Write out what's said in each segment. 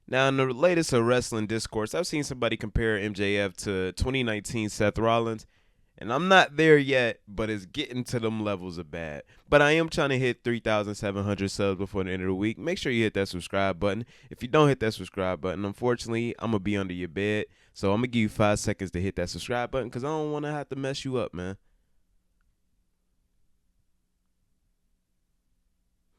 Now, in the latest of wrestling discourse, I've seen somebody compare MJF to 2019 Seth Rollins, and I'm not there yet, but it's getting to them levels of bad. But I am trying to hit 3,700 subs before the end of the week. Make sure you hit that subscribe button. If you don't hit that subscribe button, unfortunately, I'm going to be under your bed. So I'm going to give you 5 seconds to hit that subscribe button because I don't want to have to mess you up, man.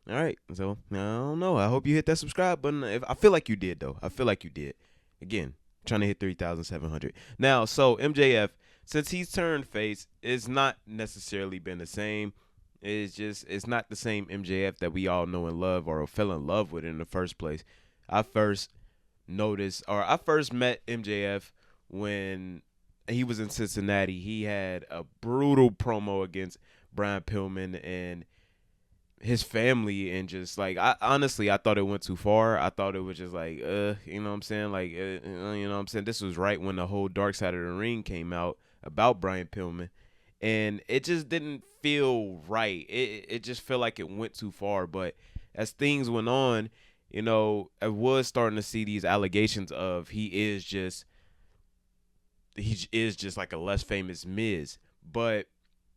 All right. So I don't know. I hope you hit that subscribe button. If I feel like you did though. I feel like you did. Again, trying to hit 3,700. Now, so MJF, since he's turned face, it's not necessarily been the same. It's not the same MJF that we all know and love or fell in love with in the first place. I first I first met MJF when he was in Cincinnati. He had a brutal promo against Brian Pillman and his family, and just like I honestly I thought it went too far. I thought it was just like you know what I'm saying, like you know what I'm saying. This was right when the whole Dark Side of the Ring came out about Brian Pillman, and it just didn't feel right. It just felt like it went too far. But as things went on, you know, I was starting to see these allegations of he is just like a less famous Miz. But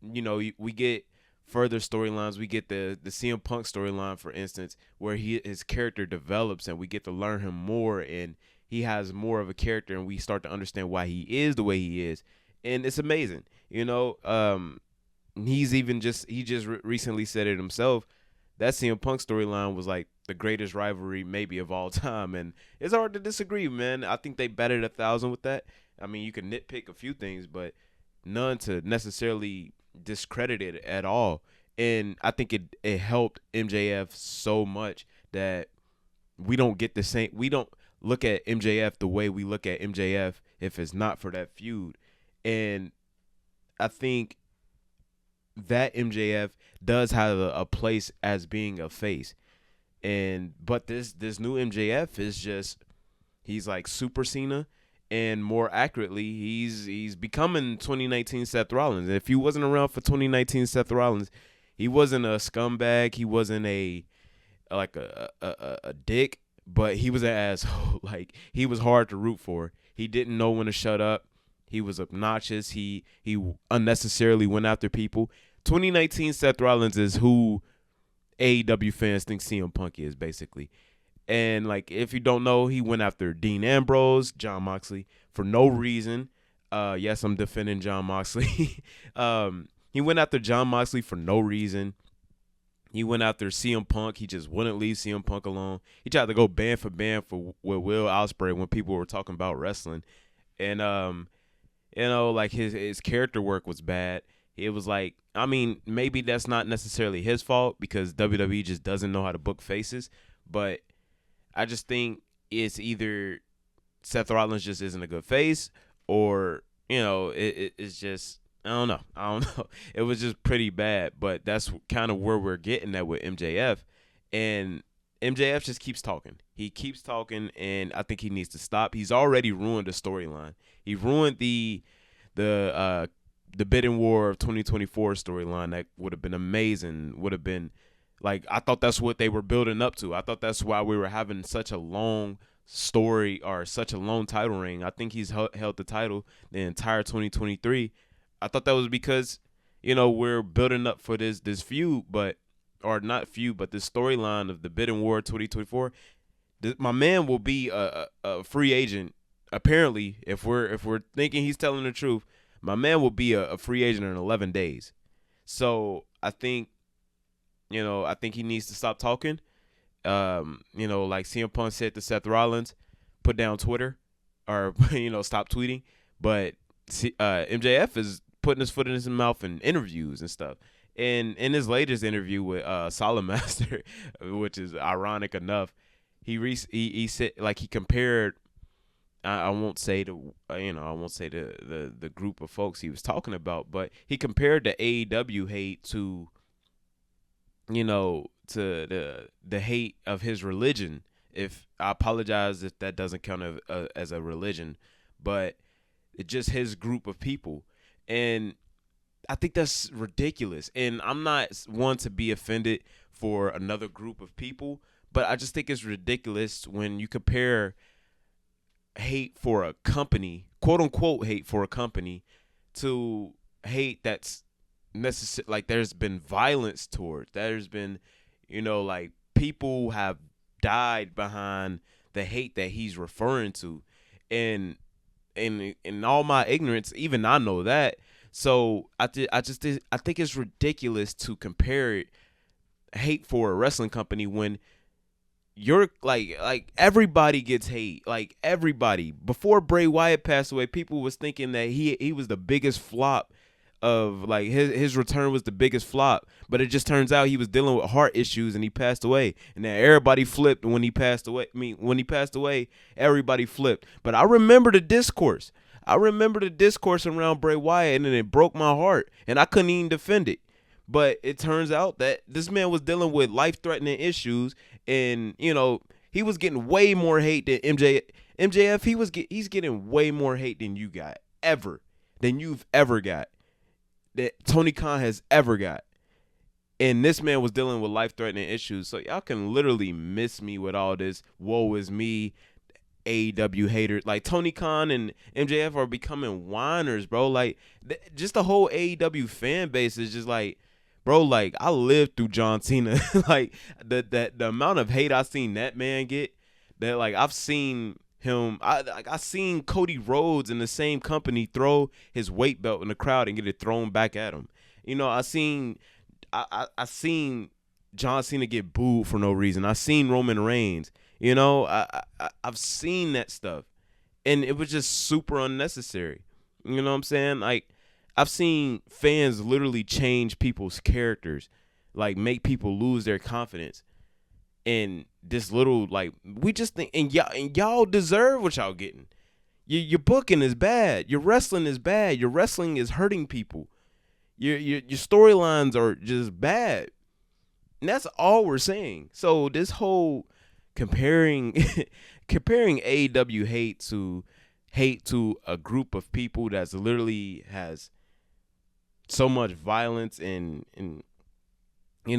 you know, we get further storylines. We get the CM Punk storyline, for instance, where his character develops and we get to learn him more, and he has more of a character, and we start to understand why he is the way he is, and it's amazing. You know, he just recently said it himself. That CM Punk storyline was like the greatest rivalry maybe of all time, and it's hard to disagree, man. I think they batted 1,000 with that. I mean, you can nitpick a few things, but none to necessarily discredit it at all. And I think it helped MJF so much that we don't look at MJF the way we look at MJF if it's not for that feud. And I think that MJF does have a place as being a face. And but this new MJF is just, he's like Super Cena, and more accurately, he's becoming 2019 Seth Rollins. And if he wasn't around for 2019 Seth Rollins, he wasn't a scumbag. He wasn't like a dick, but he was an asshole. Like, he was hard to root for. He didn't know when to shut up. He was obnoxious. He unnecessarily went after people. 2019 Seth Rollins is who AEW fans think CM Punk is, basically. And like, if you don't know, he went after Dean Ambrose, John Moxley for no reason. Yes, I'm defending John Moxley. He went after John Moxley for no reason. He went after CM Punk. He just wouldn't leave CM Punk alone. He tried to go band for band with Will Ospreay when people were talking about wrestling, and you know, like his character work was bad. It was like, I mean, maybe that's not necessarily his fault because WWE just doesn't know how to book faces, but I just think it's either Seth Rollins just isn't a good face, or you know, it's just, I don't know. It was just pretty bad, but that's kind of where we're getting at with MJF, and MJF just keeps talking. He keeps talking, and I think he needs to stop. He's already ruined the storyline. He ruined the the bidding war of 2024 storyline that would have been amazing. Would have been like, I thought that's what they were building up to. I thought that's why we were having such a long story or such a long title reign. I think he's held the title the entire 2023. I thought that was because, you know, we're building up for this feud, but or not feud, but this storyline of the bidding war 2024. My man will be a free agent. Apparently, if we're thinking he's telling the truth, my man will be a free agent in 11 days. So I think, you know, I think he needs to stop talking. You know, like CM Punk said to Seth Rollins, put down Twitter, or you know, stop tweeting. But MJF is putting his foot in his mouth in interviews and stuff. And in his latest interview with Solid Master, which is ironic enough, he said, like, he compared. I won't say I won't say the group of folks he was talking about, but he compared the AEW hate to, you know, to the hate of his religion. If I apologize if that doesn't count as a religion, but it's just his group of people, and I think that's ridiculous. And I'm not one to be offended for another group of people, But I just think it's ridiculous when you compare hate for a company, quote unquote hate for a company, to hate that's necessary. Like there's been violence towards. There's been, like people have died behind the hate that he's referring to, and in all my ignorance, even I know that. So I think it's ridiculous to compare hate for a wrestling company when you're like everybody gets hate. Like everybody. Before Bray Wyatt passed away, people was thinking that he was the biggest flop of like his return was the biggest flop, but it just turns out he was dealing with heart issues and he passed away. And then everybody flipped when he passed away. I mean, when he passed away, everybody flipped. But I remember the discourse. I remember the discourse around Bray Wyatt, and it broke my heart, and I couldn't even defend it. But it turns out that this man was dealing with life-threatening issues, and he was getting way more hate than MJF. He's getting way more hate than you've ever got, that Tony Khan has ever got. And this man was dealing with life-threatening issues. So y'all can literally miss me with all this woe is me, AEW haters. Like Tony Khan and MJF are becoming whiners, bro. Like just the whole AEW fan base is just like, bro, like I lived through John Cena. Like the amount of hate I seen that man get, that like I've seen him. I seen Cody Rhodes in the same company throw his weight belt in the crowd and get it thrown back at him. I seen John Cena get booed for no reason. I seen Roman Reigns. I've seen that stuff, and it was just super unnecessary. You know what I'm saying? Like I've seen fans literally change people's characters, like make people lose their confidence. And this little, like, we just think, and y'all deserve what y'all getting. Your booking is bad. Your wrestling is bad. Your wrestling is hurting people. Your storylines are just bad. And that's all we're saying. So this whole comparing AEW hate to a group of people that's literally has so much violence and I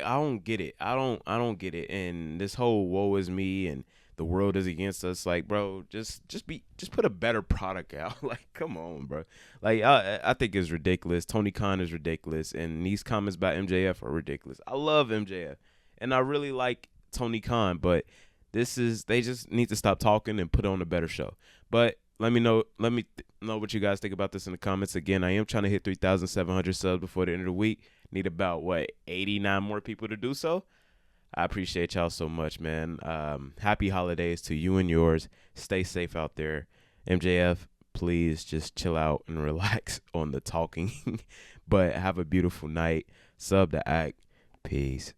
don't get it. I don't get it. And this whole woe is me and the world is against us. Like, bro, just put a better product out. Like, come on, bro. Like, I think it's ridiculous. Tony Khan is ridiculous, and these comments about MJF are ridiculous. I love MJF, and I really like Tony Khan, but they just need to stop talking and put on a better show. But let me know what you guys think about this in the comments. Again, I am trying to hit 3,700 subs before the end of the week. Need about 89 more people to do so. I appreciate y'all so much, man. Happy holidays to you and yours. Stay safe out there. MJF, please just chill out and relax on the talking. But have a beautiful night. Sub to Act. Peace.